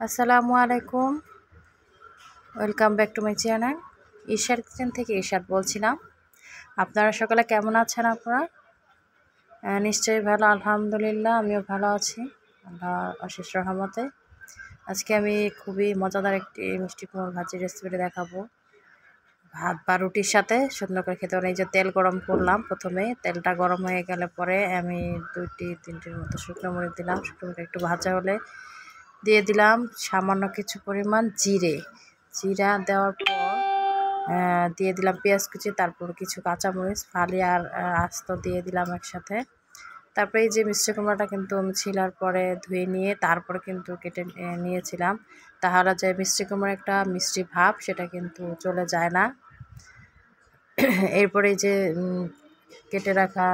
আসসালামু আলাইকুম, welcome back to my channel. ঈশার কিচেন থেকে ঈশাদ বলছিলাম। আপনারা সকালে কেমন আছেন? আপনারা নিশ্চয়ই ভালো। আলহামদুলিল্লাহ, আমিও ভালো আছি আল্লাহর অশেষ রহমতে। আজকে আমি খুবই মজাদার একটি মিষ্টি কুমড়োর ভাজির রেসিপিটা দেখাবো। ভাত বা রুটির সাথে সুন্দর করে খেতে পারেন। এই যে তেল গরম করলাম, প্রথমে তেলটা গরম হয়ে গেলে পরে আমি 2-3টির মতো শুকনো মরিচ দিলাম। শুকনো মরিচ একটু ভাজা হলে দিয়ে দিলাম সামান্য কিছু পরিমাণ জিরা দেওয়ার পর দিয়ে দিলাম পেঁয়াজ কুচি, তারপর কিছু কাঁচামরিচ ফালি আর আস্ত দিয়ে দিলাম একসাথে। তারপরে এই যে মিষ্টি কুমড়াটা কিন্তু আমি ছিলার পরে ধুয়ে নিয়ে তারপরে কিন্তু কেটে নিয়েছিলাম, তাহলে যে মিষ্টি কুমড়ার একটা মিষ্টি ভাব সেটা কিন্তু চলে যায় না। এরপরে যে কেটে রাখা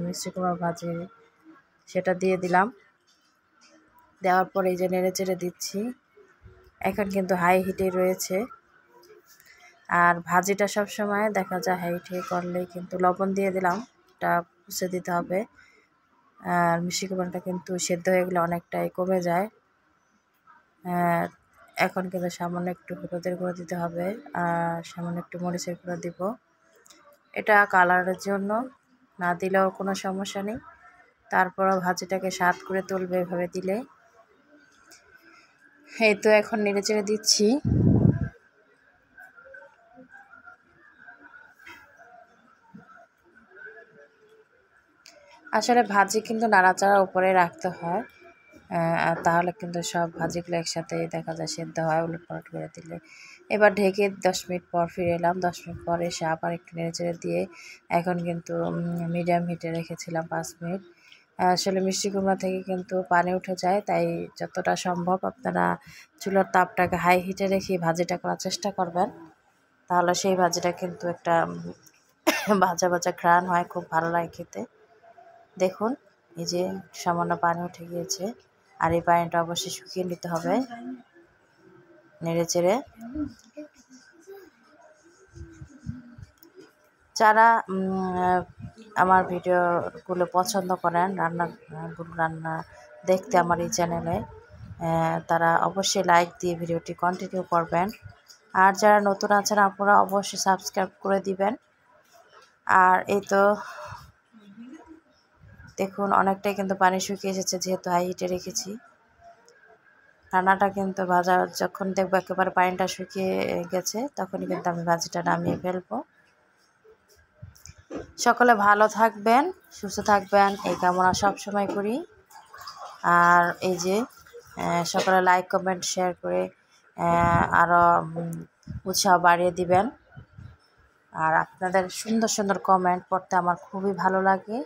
মিষ্টি কুমড়া ভাজি সেটা দিয়ে দিলাম। দেওয়ার পরে এই যে নেড়ে চেড়ে দিচ্ছি। এখন কিন্তু হাই হিটে রয়েছে, আর ভাজিটা সব সময় দেখা যায় হাই হিটে করলেই কিন্তু লবণ দিয়ে দিলাম, এটা পুষে দিতে হবে। আর মিষ্টি কুমড়াটা কিন্তু সেদ্ধ হয়ে গেলে অনেকটাই কমে যায়। এখন কিন্তু সামান্য একটু হলুদের গুঁড়ো দিতে হবে, আর সামান্য একটু মরিচের গুঁড়ো দিব। এটা কালারের জন্য, না দিলেও কোনো সমস্যা নেই। তারপরও ভাজিটাকে স্বাদ করে তুলবে এভাবে দিলে। এই তো এখন নেড়ে চেড়ে দিচ্ছি। আসলে ভাজি কিন্তু নাড়াচাড়ার উপরে রাখতে হয়, তাহলে কিন্তু সব ভাজিগুলো একসাথে দেখা যায় সেদ্ধ হয়। উলটপালট করে দিলে এবার ঢেকে 10 মিনিট পর ফিরে এলাম। 10 মিনিট পর এসে আবার একটু নেড়েচেড়ে দিয়ে এখন কিন্তু মিডিয়াম হিটে রেখেছিলাম 5 মিনিট। আসলে মিষ্টি কুমড়া থেকে কিন্তু পানি উঠে যায়, তাই যতটা সম্ভব আপনারা চুলার তাপটাকে হাই হিটে রেখে ভাজিটা করার চেষ্টা করবেন, তাহলে সেই ভাজিটা কিন্তু একটা ভাজা ভাজা ঘ্রাণ হয়, খুব ভালো লাগে খেতে। দেখুন এই যে সামান্য পানি উঠে গিয়েছে, আর এই পানিটা অবশ্যই শুকিয়ে নিতে হবে নেড়ে চেড়ে। যারা আমার ভিডিওগুলো পছন্দ করেন, রান্না দেখতে আমার এই চ্যানেলে, তারা অবশ্যই লাইক দিয়ে ভিডিওটি কন্টিনিউ করবেন। আর যারা নতুন আছেন আপনারা অবশ্যই সাবস্ক্রাইব করে দিবেন। আর এই তো দেখুন অনেকটাই কিন্তু পানি শুকিয়ে এসেছে, যেহেতু হাই হিটে রেখেছি। রান্নাটা কিন্তু ভাজা যখন দেখবো একেবারে পানিটা শুকিয়ে গেছে, তখনই কিন্তু আমি ভাজিটা নামিয়ে ফেলবো। সকলে ভালো থাকবেন, সুস্থ থাকবেন এই কামনা সবসময় করি। আর এই যে সকলে লাইক কমেন্ট শেয়ার করে আরও উৎসাহ বাড়িয়ে দিবেন। আর আপনাদের সুন্দর সুন্দর কমেন্ট পড়তে আমার খুবই ভালো লাগে।